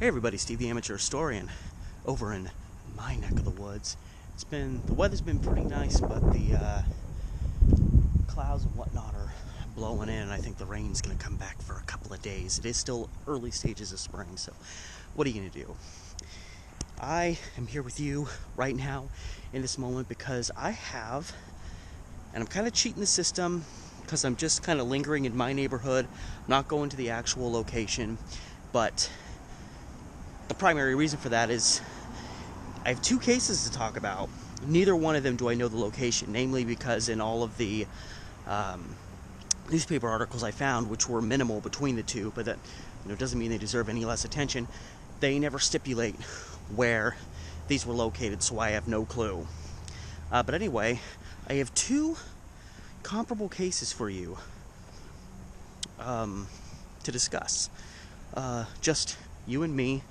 Hey everybody, Steve the Amateur Historian over in my neck of the woods. The weather's been pretty nice, but the clouds and whatnot are blowing in, and I think the rain's going to come back for a couple of days. It is still early stages of spring, so what are you going to do? I am here with you right now in this moment because I have, and I'm kind of cheating the system because I'm just kind of lingering in my neighborhood, not going to the actual location, but the primary reason for that is I have two cases to talk about. Neither one of them do I know the location, namely because in all of the newspaper articles I found, which were minimal between the two, but that doesn't mean they deserve any less attention, they never stipulate where these were located, so I have no clue. But anyway, I have two comparable cases for you to discuss. Just you and me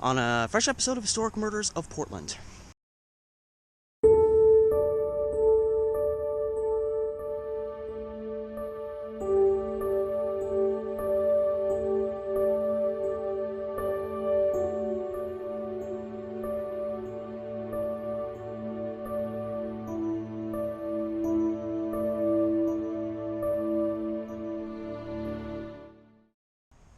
on a fresh episode of Historic Murders of Portland.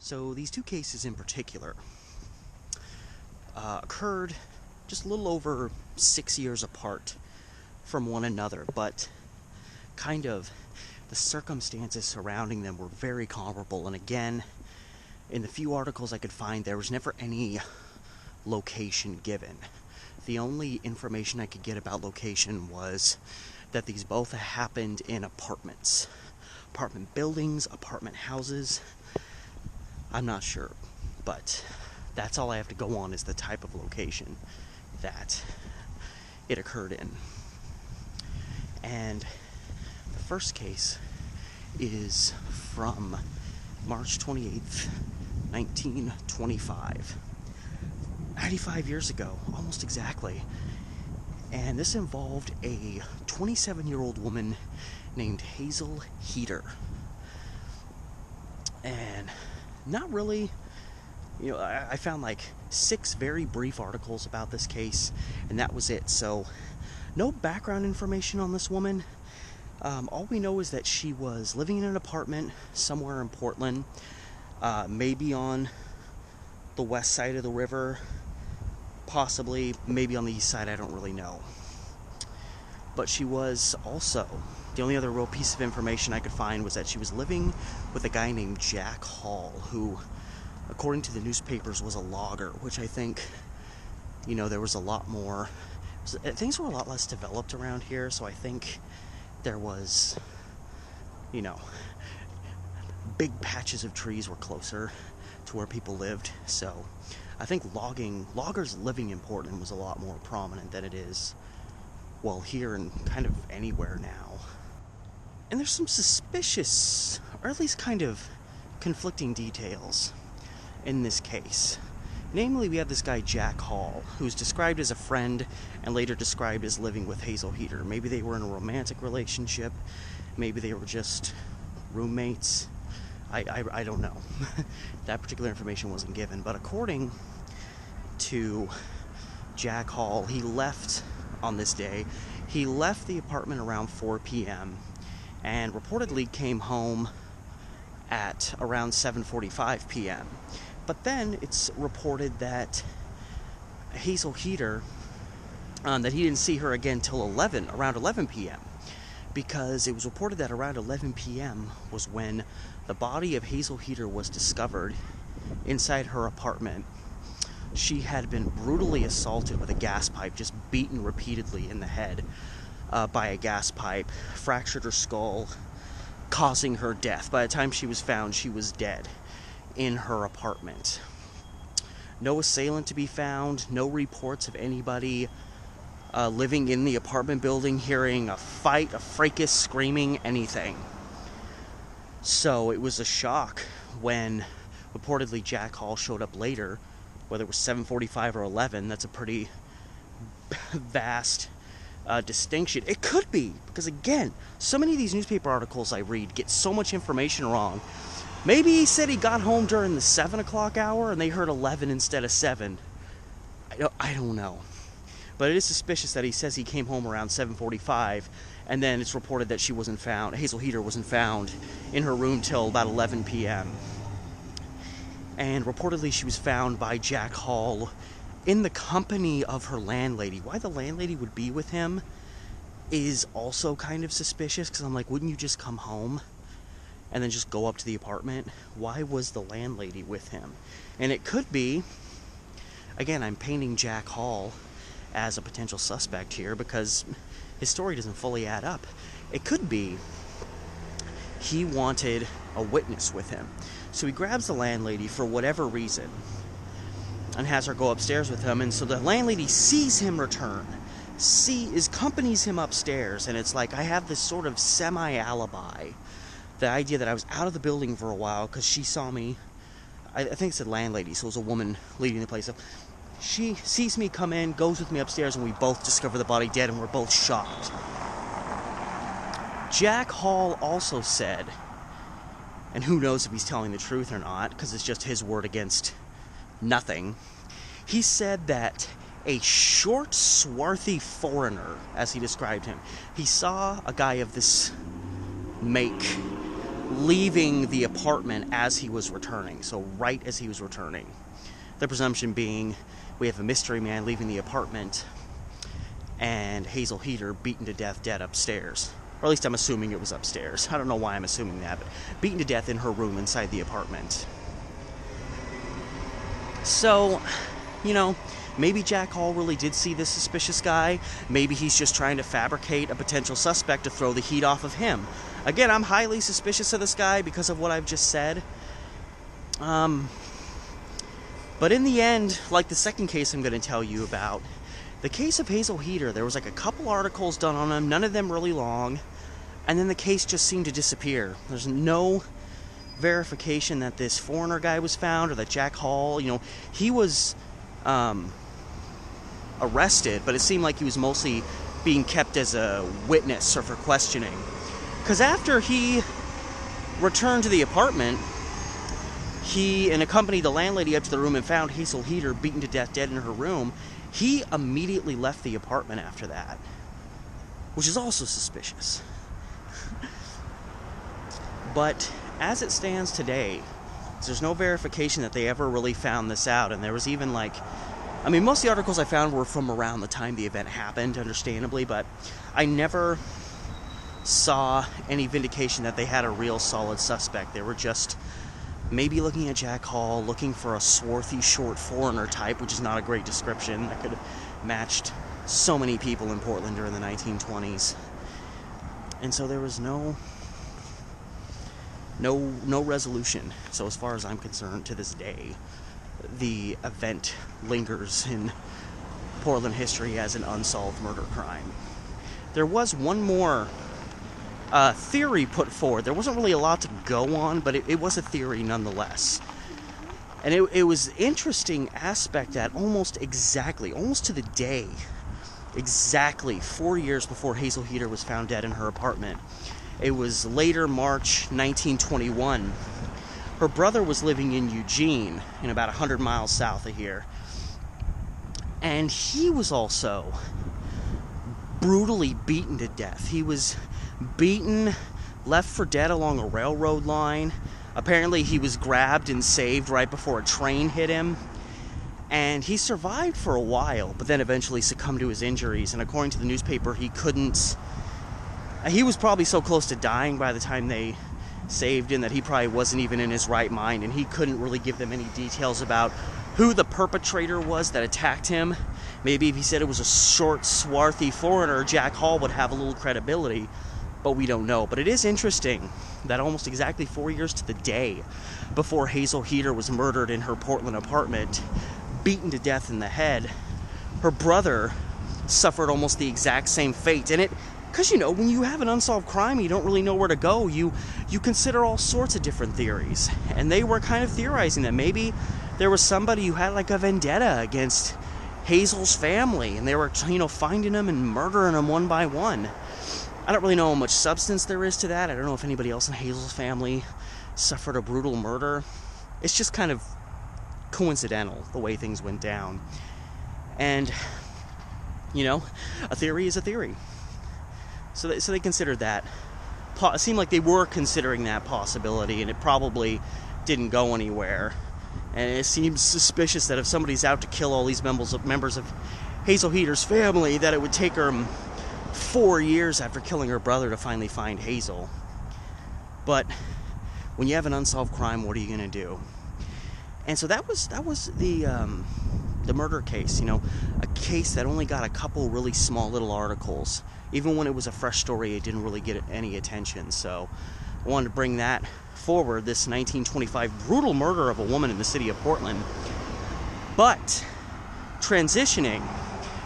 So these two cases in particular occurred just a little over 6 years apart from one another, but kind of the circumstances surrounding them were very comparable. And again, in the few articles I could find, there was never any location given. The only information I could get about location was that these both happened in apartments, apartment buildings, apartment houses. I'm not sure, but that's all I have to go on is the type of location that it occurred in. And the first case is from March 28th, 1925. 95 years ago, almost exactly. And this involved a 27-year-old woman named Hazel Heater. And not really, I found like 6 very brief articles about this case, and that was it. So, no background information on this woman. All we know is that she was living in an apartment somewhere in Portland, maybe on the west side of the river, possibly, maybe on the east side, I don't really know. But she was also, the only other real piece of information I could find was that she was living with a guy named Jack Hall, who, according to the newspapers, was a logger, which I think, there was a lot more, things were a lot less developed around here, so I think there was, big patches of trees were closer to where people lived, so I think loggers living in Portland was a lot more prominent than it is, well, here and kind of anywhere now. And there's some suspicious, or at least kind of conflicting details in this case. Namely, we have this guy Jack Hall, who's described as a friend and later described as living with Hazel Heater. Maybe they were in a romantic relationship, maybe they were just roommates. I don't know. That particular information wasn't given, but according to Jack Hall, he left on this day. He left the apartment around 4 p.m. and reportedly came home at around 7:45 p.m. But then it's reported that Hazel Heater, that he didn't see her again till around 11 p.m. because it was reported that around 11 p.m. was when the body of Hazel Heater was discovered inside her apartment. She had been brutally assaulted with a gas pipe, just beaten repeatedly in the head by a gas pipe, fractured her skull, causing her death. By the time she was found, she was dead in her apartment. No assailant to be found, no reports of anybody living in the apartment building hearing a fight, a fracas, screaming, anything. So it was a shock when reportedly Jack Hall showed up later, whether it was 7:45 or 11. That's a pretty vast distinction. It could be, because again, so many of these newspaper articles I read get so much information wrong. Maybe he said he got home during the 7 o'clock hour and they heard 11 instead of 7. I don't know. But it is suspicious that he says he came home around 7:45, and then it's reported that she wasn't found. Hazel Heater wasn't found in her room till about 11 p.m. And reportedly she was found by Jack Hall in the company of her landlady. Why the landlady would be with him is also kind of suspicious, because I'm like, wouldn't you just come home and then just go up to the apartment? Why was the landlady with him? And it could be, again, I'm painting Jack Hall as a potential suspect here because his story doesn't fully add up. It could be he wanted a witness with him. So he grabs the landlady for whatever reason and has her go upstairs with him, and so the landlady sees him return, accompanies him upstairs, and it's like, I have this sort of semi-alibi. The idea that I was out of the building for a while because she saw me, I think it said landlady, so it was a woman leading the place up. She sees me come in, goes with me upstairs, and we both discover the body dead, and we're both shocked. Jack Hall also said, and who knows if he's telling the truth or not, because it's just his word against nothing, he said that a short, swarthy foreigner, as he described him, he saw a guy of this make leaving the apartment as he was returning, so right as he was returning. The presumption being, we have a mystery man leaving the apartment and Hazel Heater beaten to death dead upstairs. Or at least I'm assuming it was upstairs. I don't know why I'm assuming that, but beaten to death in her room inside the apartment. So, maybe Jack Hall really did see this suspicious guy. Maybe he's just trying to fabricate a potential suspect to throw the heat off of him. Again, I'm highly suspicious of this guy because of what I've just said. But in the end, like the second case I'm going to tell you about, the case of Hazel Heater, there was like a couple articles done on him, none of them really long, and then the case just seemed to disappear. There's no verification that this foreigner guy was found or that Jack Hall, he was arrested, but it seemed like he was mostly being kept as a witness or for questioning. Because after he returned to the apartment, he accompanied the landlady up to the room and found Hazel Heater beaten to death dead in her room. He immediately left the apartment after that, which is also suspicious. But as it stands today, there's no verification that they ever really found this out. And there was even most of the articles I found were from around the time the event happened, understandably, but I never saw any vindication that they had a real solid suspect. They were just maybe looking at Jack Hall, looking for a swarthy, short foreigner type, which is not a great description. That could have matched so many people in Portland during the 1920s. And so there was no resolution. So as far as I'm concerned, to this day, the event lingers in Portland history as an unsolved murder crime. There was one more theory put forward. There wasn't really a lot to go on, but it was a theory nonetheless. And it was interesting aspect that almost to the day, exactly 4 years before Hazel Heater was found dead in her apartment, it was later March 1921, her brother was living in Eugene, in about 100 miles south of here, and he was also brutally beaten to death. He was beaten, left for dead along a railroad line. Apparently he was grabbed and saved right before a train hit him, and he survived for a while, but then eventually succumbed to his injuries. And according to the newspaper, he was probably so close to dying by the time they saved him that he probably wasn't even in his right mind, and he couldn't really give them any details about who the perpetrator was that attacked him. Maybe if he said it was a short, swarthy foreigner, Jack Hall would have a little credibility, but we don't know. But it is interesting that almost exactly 4 years to the day before Hazel Heater was murdered in her Portland apartment, beaten to death in the head, her brother suffered almost the exact same fate. And because when you have an unsolved crime, you don't really know where to go. You consider all sorts of different theories, and they were kind of theorizing that maybe there was somebody who had like a vendetta against Hazel's family, and they were finding them and murdering them one by one. I don't really know how much substance there is to that. I don't know if anybody else in Hazel's family suffered a brutal murder. It's just kind of coincidental the way things went down. And, a theory is a theory. So they considered that. It seemed like they were considering that possibility, and it probably didn't go anywhere. And it seems suspicious that if somebody's out to kill all these members of Hazel Heater's family, that it would take her 4 years after killing her brother to finally find Hazel. But when you have an unsolved crime, what are you going to do? And so that was the murder case, a case that only got a couple really small little articles. Even when it was a fresh story, it didn't really get any attention. So I wanted to bring that forward, this 1925 brutal murder of a woman in the city of Portland. But transitioning,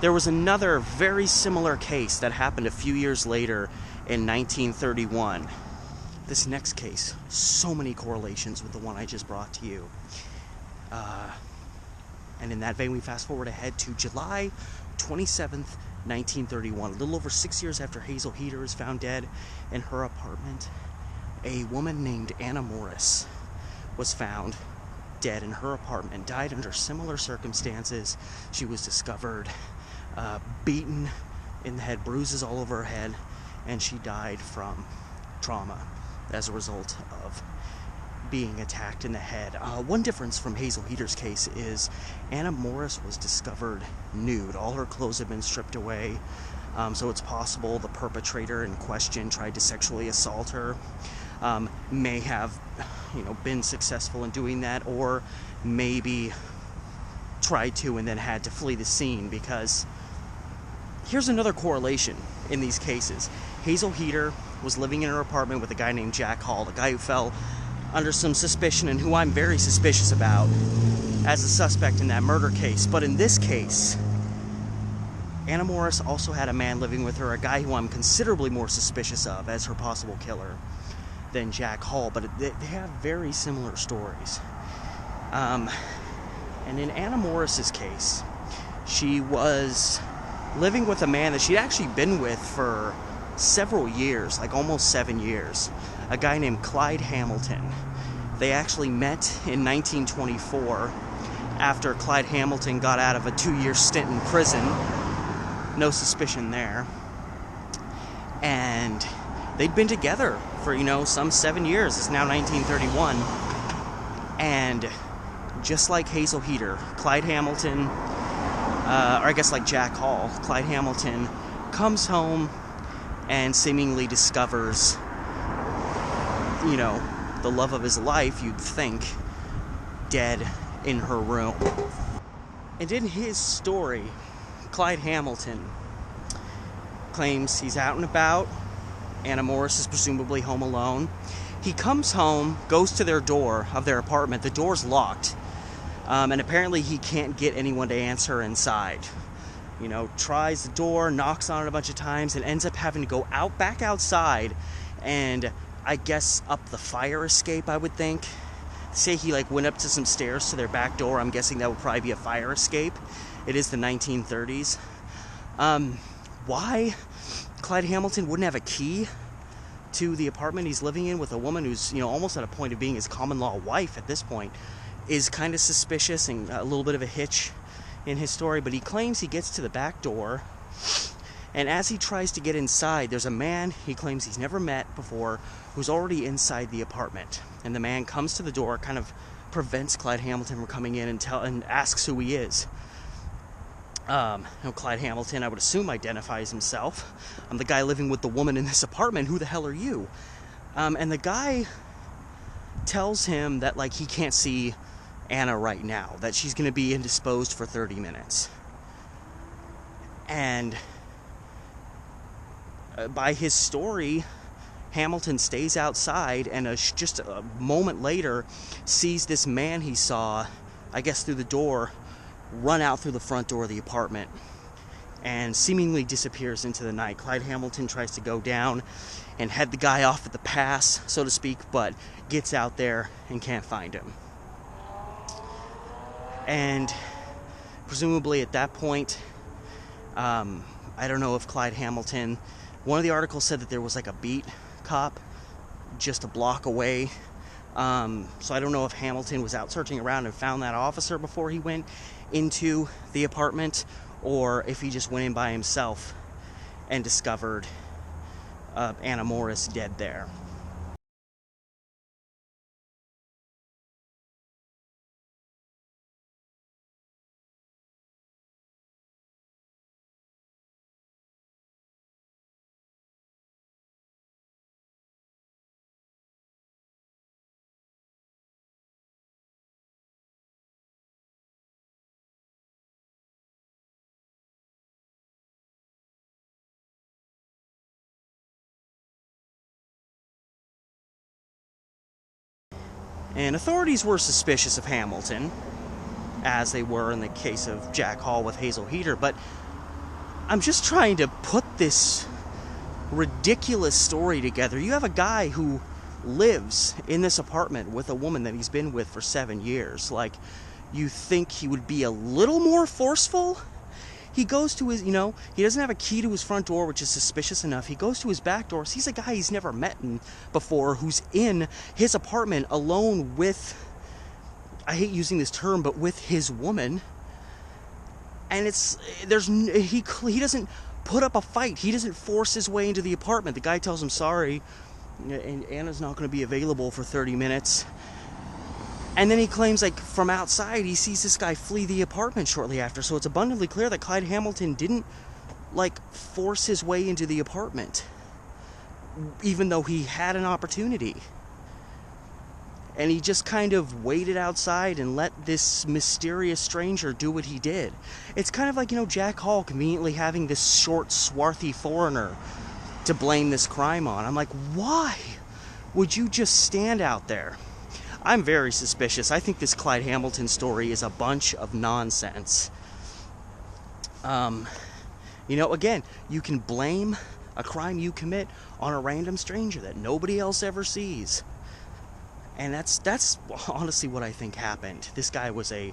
there was another very similar case that happened a few years later in 1931. This next case, so many correlations with the one I just brought to you. And in that vein, we fast forward ahead to July 27th, 1931. A little over 6 years after Hazel Heater is found dead in her apartment, a woman named Anna Morris was found dead in her apartment, died under similar circumstances. She was discovered beaten in the head, bruises all over her head, and she died from trauma as a result of being attacked in the head. One difference from Hazel Heater's case is Anna Morris was discovered nude. All her clothes had been stripped away, so it's possible the perpetrator in question tried to sexually assault her. May have, been successful in doing that, or maybe tried to and then had to flee the scene, because here's another correlation in these cases. Hazel Heater was living in her apartment with a guy named Jack Hall, the guy who fell under some suspicion and who I'm very suspicious about as a suspect in that murder case. But in this case, Anna Morris also had a man living with her, a guy who I'm considerably more suspicious of as her possible killer than Jack Hall, but they have very similar stories. And in Anna Morris's case, she was living with a man that she'd actually been with for several years, like almost 7 years, a guy named Clyde Hamilton. They actually met in 1924 after Clyde Hamilton got out of a 2-year stint in prison. No suspicion there. And they'd been together for, some 7 years. It's now 1931. And just like Hazel Heater, Clyde Hamilton, or I guess like Jack Hall, Clyde Hamilton comes home and seemingly discovers, the love of his life, you'd think, dead in her room. And in his story, Clyde Hamilton claims he's out and about. Anna Morris is presumably home alone. He comes home, goes to their door of their apartment. The door's locked. And apparently he can't get anyone to answer inside. Tries the door, knocks on it a bunch of times, and ends up having to go back outside and I guess up the fire escape, I would think. Say he went up to some stairs to their back door. I'm guessing that would probably be a fire escape. It is the 1930s. Why Clyde Hamilton wouldn't have a key to the apartment he's living in with a woman who's, almost at a point of being his common-law wife at this point is kind of suspicious and a little bit of a hitch in his story. But he claims he gets to the back door, and as he tries to get inside, there's a man he claims he's never met before who's already inside the apartment. And the man comes to the door, kind of prevents Clyde Hamilton from coming in and asks who he is. Clyde Hamilton, I would assume, identifies himself. I'm the guy living with the woman in this apartment. Who the hell are you? And the guy tells him that, he can't see Anna right now, that she's going to be indisposed for 30 minutes. And by his story, Hamilton stays outside and just a moment later sees this man he saw, I guess through the door, run out through the front door of the apartment and seemingly disappears into the night. Clyde Hamilton tries to go down and head the guy off at the pass, so to speak, but gets out there and can't find him. And presumably at that point, I don't know if Clyde Hamilton, one of the articles said that there was a beat cop just a block away So I don't know if Hamilton was out searching around and found that officer before he went into the apartment, or if he just went in by himself and discovered Anna Morris dead there. And authorities were suspicious of Hamilton, as they were in the case of Jack Hall with Hazel Heater, but I'm just trying to put this ridiculous story together. You have a guy who lives in this apartment with a woman that he's been with for 7 years. Like, you think he would be a little more forceful? He goes to his, he doesn't have a key to his front door, which is suspicious enough. He goes to his back door, sees a guy he's never met before who's in his apartment alone with, I hate using this term, but with his woman. And he doesn't put up a fight. He doesn't force his way into the apartment. The guy tells him, sorry, and Anna's not going to be available for 30 minutes. And then he claims, like, from outside, he sees this guy flee the apartment shortly after. So it's abundantly clear that Clyde Hamilton didn't, force his way into the apartment, even though he had an opportunity. And he just kind of waited outside and let this mysterious stranger do what he did. It's kind of like, Jack Hall conveniently having this short, swarthy foreigner to blame this crime on. I'm like, why would you just stand out there? I'm very suspicious. I think this Clyde Hamilton story is a bunch of nonsense. Again, you can blame a crime you commit on a random stranger that nobody else ever sees. And that's honestly what I think happened. This guy was a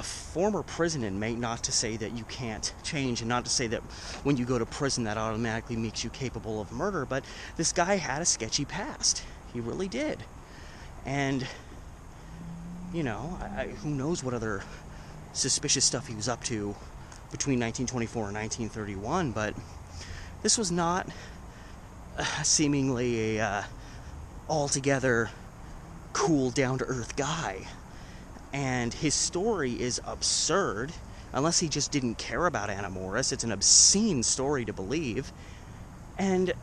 former prison inmate, not to say that you can't change, and not to say that when you go to prison that automatically makes you capable of murder, but this guy had a sketchy past. He really did. And, who knows what other suspicious stuff he was up to between 1924 and 1931, but this was not seemingly a altogether cool, down-to-earth guy. And his story is absurd, unless he just didn't care about Anna Morris. It's an obscene story to believe. And,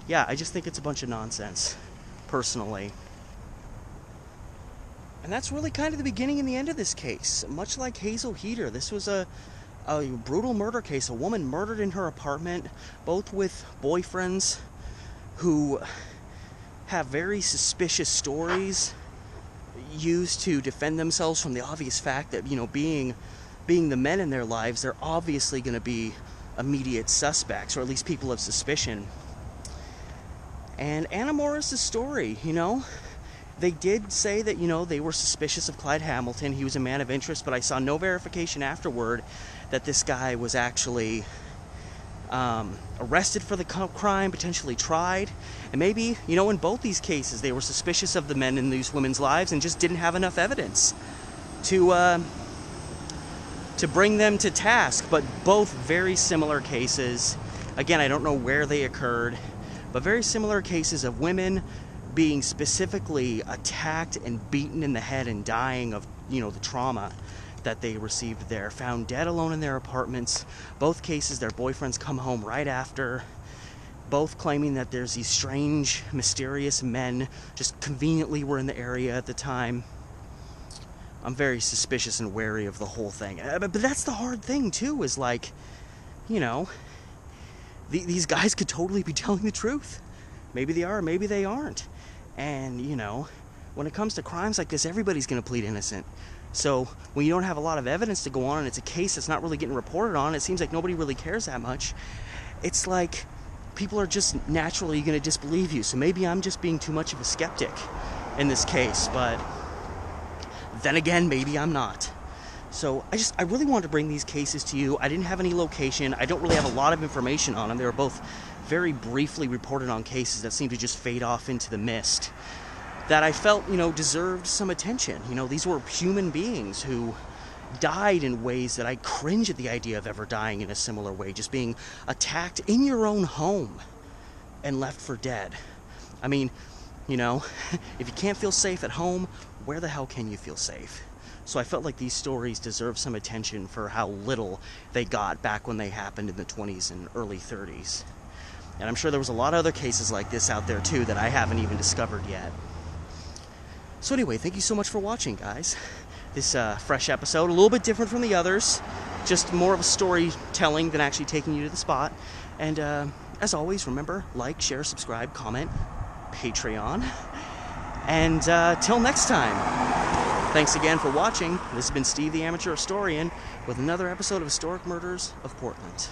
yeah, I just think it's a bunch of nonsense, personally. And that's really kind of the beginning and the end of this case. Much like Hazel Heater, this was a brutal murder case. A woman murdered in her apartment, both with boyfriends who have very suspicious stories used to defend themselves from the obvious fact that, being the men in their lives, they're obviously going to be immediate suspects, or at least people of suspicion. And Anna Morris's story, they did say that, they were suspicious of Clyde Hamilton. He was a man of interest, but I saw no verification afterward that this guy was actually arrested for the crime, potentially tried. And maybe, in both these cases, they were suspicious of the men in these women's lives and just didn't have enough evidence to bring them to task. But both very similar cases. Again, I don't know where they occurred, but very similar cases of women being specifically attacked and beaten in the head and dying of, the trauma that they received there. Found dead alone in their apartments. Both cases, their boyfriends come home right after. Both claiming that there's these strange, mysterious men just conveniently were in the area at the time. I'm very suspicious and wary of the whole thing. But that's the hard thing, too, is these guys could totally be telling the truth. Maybe they are, maybe they aren't. And, when it comes to crimes like this, everybody's going to plead innocent. So when you don't have a lot of evidence to go on and it's a case that's not really getting reported on, it seems like nobody really cares that much. It's like people are just naturally going to disbelieve you. So maybe I'm just being too much of a skeptic in this case. But then again, maybe I'm not. So I really wanted to bring these cases to you. I didn't have any location. I don't really have a lot of information on them. They were both very briefly reported on cases that seem to just fade off into the mist. that I felt, deserved some attention. These were human beings who died in ways that I cringe at the idea of ever dying in a similar way, just being attacked in your own home and left for dead. I mean, if you can't feel safe at home, where the hell can you feel safe? So I felt like these stories deserve some attention for how little they got back when they happened in the 20s and early 30s. And I'm sure there was a lot of other cases like this out there too that I haven't even discovered yet. So anyway, thank you so much for watching, guys. This fresh episode, a little bit different from the others, just more of a storytelling than actually taking you to the spot. And as always, remember, like, share, subscribe, comment, Patreon. And till next time, thanks again for watching. This has been Steve the Amateur Historian with another episode of Historic Murders of Portland.